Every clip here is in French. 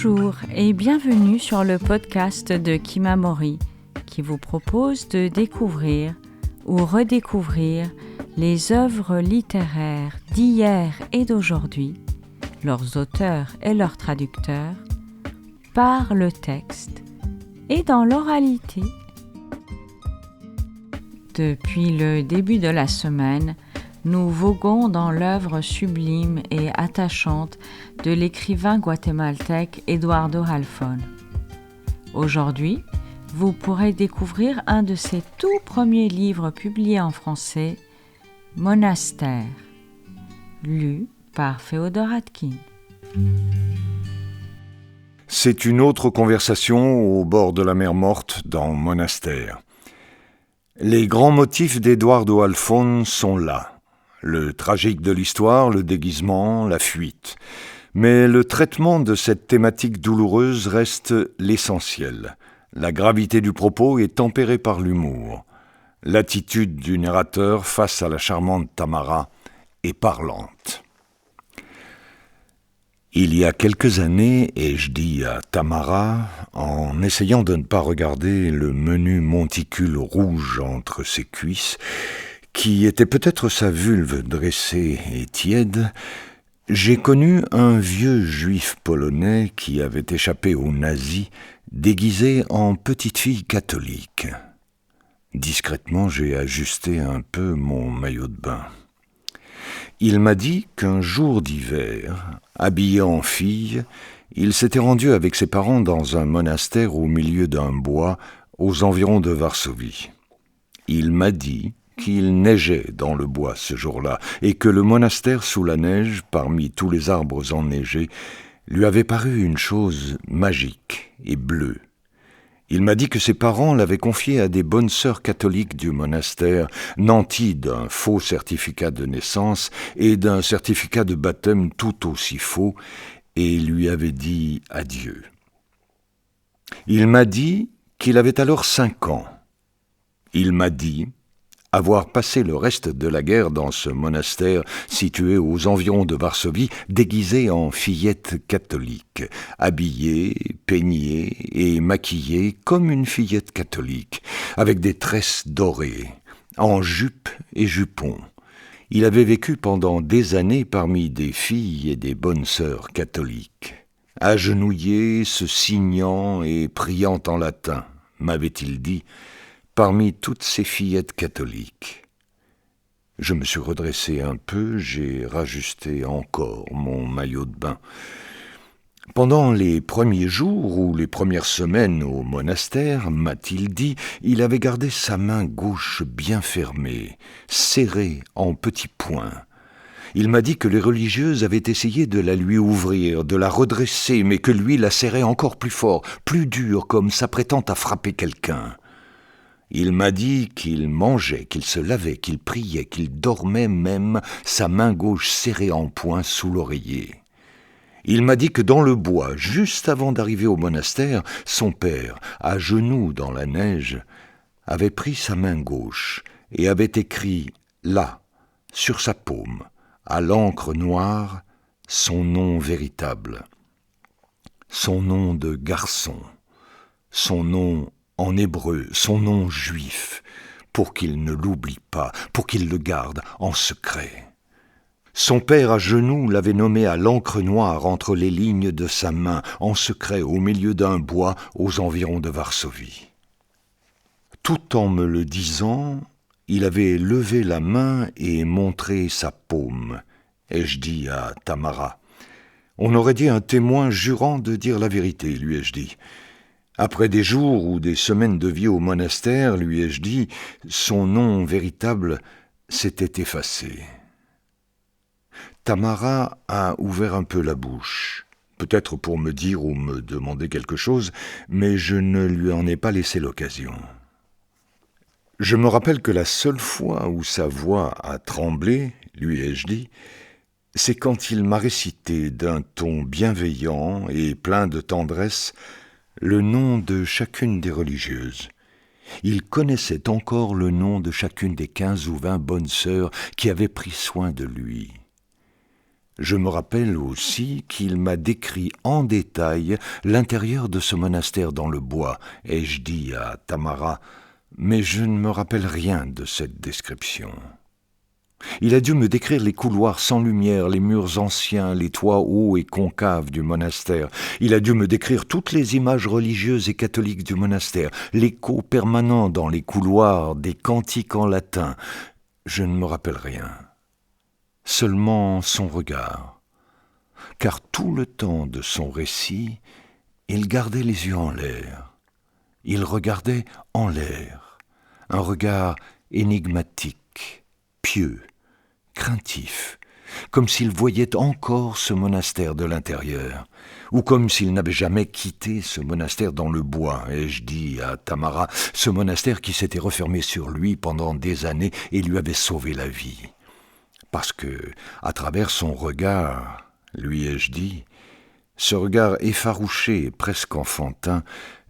Bonjour et bienvenue sur le podcast de Kimamori qui vous propose de découvrir ou redécouvrir les œuvres littéraires d'hier et d'aujourd'hui, leurs auteurs et leurs traducteurs, par le texte et dans l'oralité. Depuis le début de la semaine, nous voguons dans l'œuvre sublime et attachante de l'écrivain guatémaltèque Eduardo Halfon. Aujourd'hui, vous pourrez découvrir un de ses tout premiers livres publiés en français, Monastère, lu par Féodor Atkine. C'est une autre conversation au bord de la mer Morte dans Monastère. Les grands motifs d'Eduardo Halfon sont là. Le tragique de l'histoire, le déguisement, la fuite. Mais le traitement de cette thématique douloureuse reste l'essentiel. La gravité du propos est tempérée par l'humour. L'attitude du narrateur face à la charmante Tamara est parlante. Il y a quelques années, ai-je dit à Tamara, en essayant de ne pas regarder le menu monticule rouge entre ses cuisses, qui était peut-être sa vulve dressée et tiède, j'ai connu un vieux juif polonais qui avait échappé aux nazis, déguisé en petite fille catholique. Discrètement, j'ai ajusté un peu mon maillot de bain. Il m'a dit qu'un jour d'hiver, habillé en fille, il s'était rendu avec ses parents dans un monastère au milieu d'un bois, aux environs de Varsovie. Il m'a dit qu'il neigeait dans le bois ce jour-là, et que le monastère sous la neige, parmi tous les arbres enneigés, lui avait paru une chose magique et bleue. Il m'a dit que ses parents l'avaient confié à des bonnes sœurs catholiques du monastère, nanties d'un faux certificat de naissance et d'un certificat de baptême tout aussi faux, et lui avaient dit adieu. Il m'a dit qu'il avait alors 5 ans. Il m'a dit avoir passé le reste de la guerre dans ce monastère situé aux environs de Varsovie, déguisé en fillette catholique, habillée, peignée et maquillée comme une fillette catholique, avec des tresses dorées, en jupe et jupon. Il avait vécu pendant des années parmi des filles et des bonnes sœurs catholiques, agenouillé, se signant et priant en latin, m'avait-il dit, parmi toutes ces fillettes catholiques. Je me suis redressé un peu, j'ai rajusté encore mon maillot de bain. Pendant les premiers jours ou les premières semaines au monastère, m'a-t-il dit, il avait gardé sa main gauche bien fermée, serrée en petits poings. Il m'a dit que les religieuses avaient essayé de la lui ouvrir, de la redresser, mais que lui la serrait encore plus fort, plus dur, comme s'apprêtant à frapper quelqu'un. Il m'a dit qu'il mangeait, qu'il se lavait, qu'il priait, qu'il dormait même, sa main gauche serrée en poing sous l'oreiller. Il m'a dit que dans le bois, juste avant d'arriver au monastère, son père, à genoux dans la neige, avait pris sa main gauche et avait écrit là, sur sa paume, à l'encre noire, son nom véritable, son nom de garçon, son nom en hébreu, son nom juif, pour qu'il ne l'oublie pas, pour qu'il le garde en secret. Son père à genoux l'avait nommé à l'encre noire entre les lignes de sa main, en secret au milieu d'un bois aux environs de Varsovie. Tout en me le disant, il avait levé la main et montré sa paume, ai-je dit à Tamara. On aurait dit un témoin jurant de dire la vérité, lui ai-je dit. Après des jours ou des semaines de vie au monastère, lui ai-je dit, son nom véritable s'était effacé. Tamara a ouvert un peu la bouche, peut-être pour me dire ou me demander quelque chose, mais je ne lui en ai pas laissé l'occasion. Je me rappelle que la seule fois où sa voix a tremblé, lui ai-je dit, c'est quand il m'a récité d'un ton bienveillant et plein de tendresse le nom de chacune des religieuses. Il connaissait encore le nom de chacune des 15 ou 20 bonnes sœurs qui avaient pris soin de lui. Je me rappelle aussi qu'il m'a décrit en détail l'intérieur de ce monastère dans le bois, ai-je dit à Tamara, mais je ne me rappelle rien de cette description. Il a dû me décrire les couloirs sans lumière, les murs anciens, les toits hauts et concaves du monastère. Il a dû me décrire toutes les images religieuses et catholiques du monastère, l'écho permanent dans les couloirs des cantiques en latin. Je ne me rappelle rien. Seulement son regard. Car tout le temps de son récit, il gardait les yeux en l'air. Il regardait en l'air. Un regard énigmatique, pieux, craintif, comme s'il voyait encore ce monastère de l'intérieur, ou comme s'il n'avait jamais quitté ce monastère dans le bois, ai-je dit à Tamara, ce monastère qui s'était refermé sur lui pendant des années et lui avait sauvé la vie. Parce que, à travers son regard, lui ai-je dit, ce regard effarouché et presque enfantin,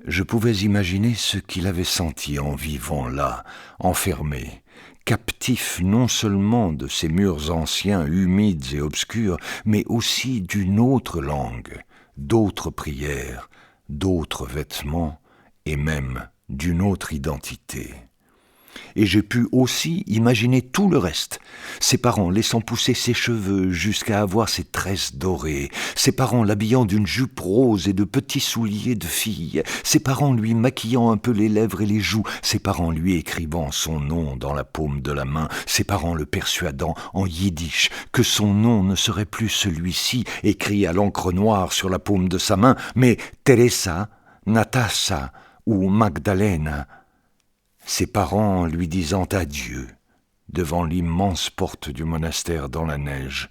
je pouvais imaginer ce qu'il avait senti en vivant là, enfermé, captif non seulement de ces murs anciens, humides et obscurs, mais aussi d'une autre langue, d'autres prières, d'autres vêtements, et même d'une autre identité. Et j'ai pu aussi imaginer tout le reste. Ses parents laissant pousser ses cheveux jusqu'à avoir ses tresses dorées, ses parents l'habillant d'une jupe rose et de petits souliers de fille, ses parents lui maquillant un peu les lèvres et les joues, ses parents lui écrivant son nom dans la paume de la main, ses parents le persuadant en yiddish que son nom ne serait plus celui-ci, écrit à l'encre noire sur la paume de sa main, mais Teresa, Natasha ou Magdalena. Ses parents lui disant adieu devant l'immense porte du monastère dans la neige,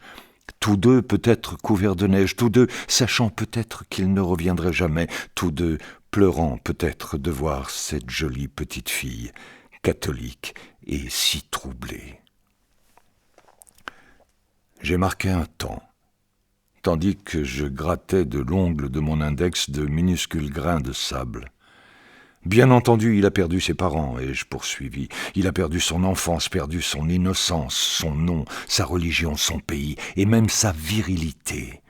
tous deux peut-être couverts de neige, tous deux sachant peut-être qu'ils ne reviendraient jamais, tous deux pleurant peut-être de voir cette jolie petite fille, catholique et si troublée. J'ai marqué un temps, tandis que je grattais de l'ongle de mon index de minuscules grains de sable. Bien entendu, il a perdu ses parents, ai-je poursuivi. Il a perdu son enfance, perdu son innocence, son nom, sa religion, son pays, et même sa virilité.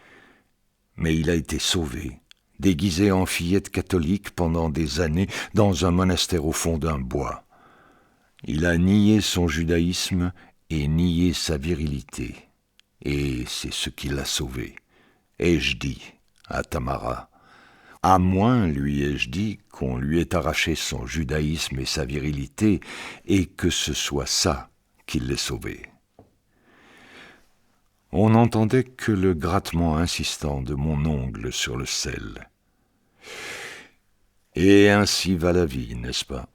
Mais il a été sauvé, déguisé en fillette catholique pendant des années dans un monastère au fond d'un bois. Il a nié son judaïsme et nié sa virilité. Et c'est ce qui l'a sauvé, ai-je dit à Tamara. À moins, lui ai-je dit, qu'on lui ait arraché son judaïsme et sa virilité, et que ce soit ça qui l'ait sauvé. On n'entendait que le grattement insistant de mon ongle sur le sel. Et ainsi va la vie, n'est-ce pas ?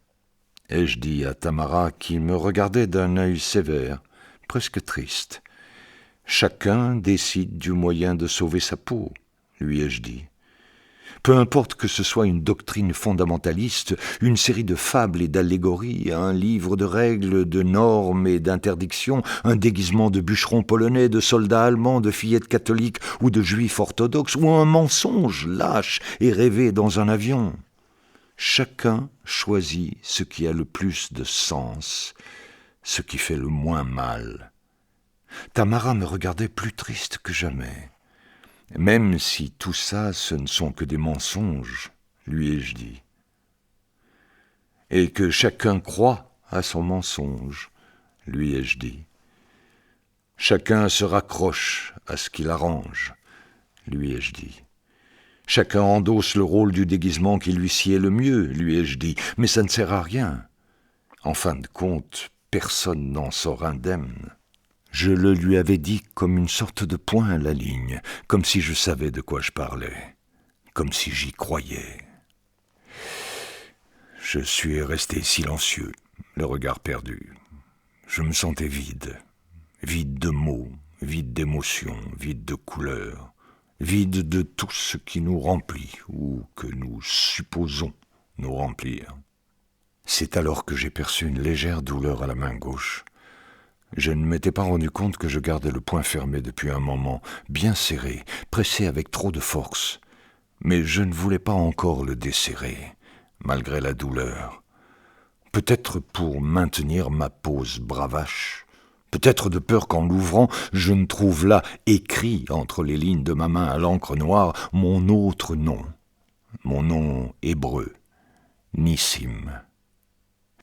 Ai-je dit à Tamara, qui me regardait d'un œil sévère, presque triste. Chacun décide du moyen de sauver sa peau, lui ai-je dit. Peu importe que ce soit une doctrine fondamentaliste, une série de fables et d'allégories, un livre de règles, de normes et d'interdictions, un déguisement de bûcheron polonais, de soldats allemands, de fillettes catholiques ou de juifs orthodoxes, ou un mensonge lâche et rêvé dans un avion. Chacun choisit ce qui a le plus de sens, ce qui fait le moins mal. Tamara me regardait plus triste que jamais. Même si tout ça, ce ne sont que des mensonges, lui ai-je dit. Et que chacun croit à son mensonge, lui ai-je dit. Chacun se raccroche à ce qu'il arrange, lui ai-je dit. Chacun endosse le rôle du déguisement qui lui sied le mieux, lui ai-je dit, mais ça ne sert à rien. En fin de compte, personne n'en sort indemne. Je le lui avais dit comme une sorte de point à la ligne, comme si je savais de quoi je parlais, comme si j'y croyais. Je suis resté silencieux, le regard perdu. Je me sentais vide, vide de mots, vide d'émotions, vide de couleurs, vide de tout ce qui nous remplit ou que nous supposons nous remplir. C'est alors que j'ai perçu une légère douleur à la main gauche. Je ne m'étais pas rendu compte que je gardais le poing fermé depuis un moment, bien serré, pressé avec trop de force. Mais je ne voulais pas encore le desserrer, malgré la douleur. Peut-être pour maintenir ma pose bravache, Peut-être de peur qu'en l'ouvrant, je ne trouve là, écrit entre les lignes de ma main à l'encre noire, mon autre nom, mon nom hébreu, Nissim.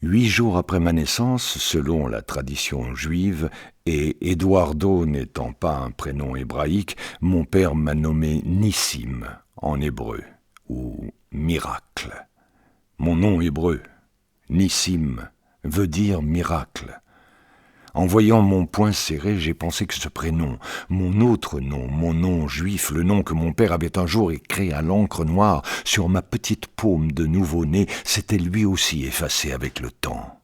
8 jours après ma naissance, selon la tradition juive, et Eduardo n'étant pas un prénom hébraïque, mon père m'a nommé Nissim en hébreu, ou miracle. Mon nom hébreu, Nissim, veut dire miracle. En voyant mon poing serré, j'ai pensé que ce prénom, mon autre nom, mon nom juif, le nom que mon père avait un jour écrit à l'encre noire sur ma petite paume de nouveau-né, s'était lui aussi effacé avec le temps.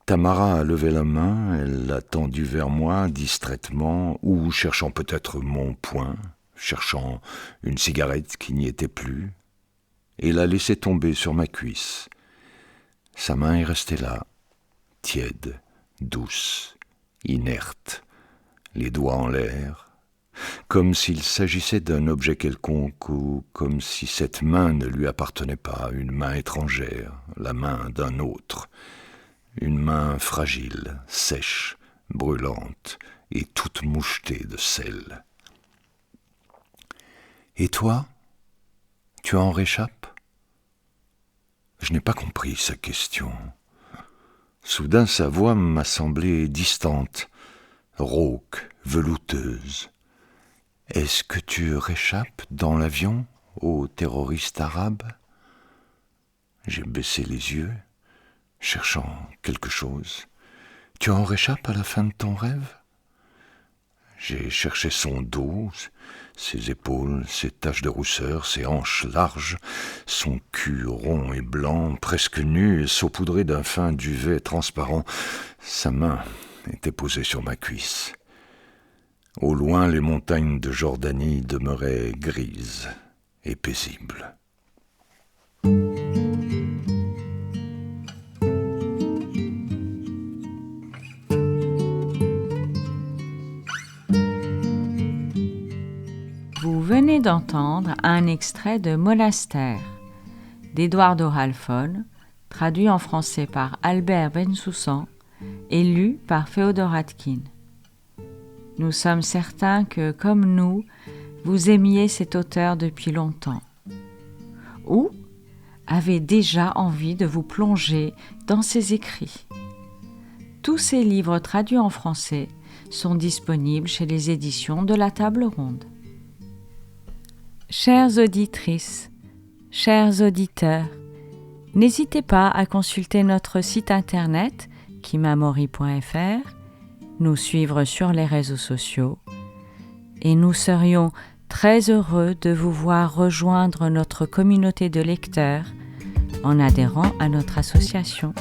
Tamara a levé la main, elle l'a tendue vers moi distraitement, ou cherchant peut-être mon poing, cherchant une cigarette qui n'y était plus, et l'a laissée tomber sur ma cuisse. Sa main est restée là, tiède, douce, inerte, les doigts en l'air, comme s'il s'agissait d'un objet quelconque ou comme si cette main ne lui appartenait pas, une main étrangère, la main d'un autre, une main fragile, sèche, brûlante et toute mouchetée de sel. Et toi, tu en réchappes ? Je n'ai pas compris sa question. Soudain, sa voix m'a semblé distante, rauque, velouteuse. « Est-ce que tu réchappes dans l'avion aux terroristes arabes ?» J'ai baissé les yeux, cherchant quelque chose. « Tu en réchappes à la fin de ton rêve ?» J'ai cherché son dos, ses épaules, ses taches de rousseur, ses hanches larges, son cul rond et blanc, presque nu et saupoudré d'un fin duvet transparent. Sa main était posée sur ma cuisse. Au loin, les montagnes de Jordanie demeuraient grises et paisibles. Vous venez d'entendre un extrait de Monastère d'Eduardo Halfon, traduit en français par Albert Bensoussan et lu par Féodor Atkin. Nous sommes certains que, comme nous, vous aimiez cet auteur depuis longtemps, ou avez déjà envie de vous plonger dans ses écrits. Tous ces livres traduits en français sont disponibles chez les éditions de la Table Ronde. Chères auditrices, chers auditeurs, n'hésitez pas à consulter notre site internet kimamori.fr, nous suivre sur les réseaux sociaux et nous serions très heureux de vous voir rejoindre notre communauté de lecteurs en adhérant à notre association.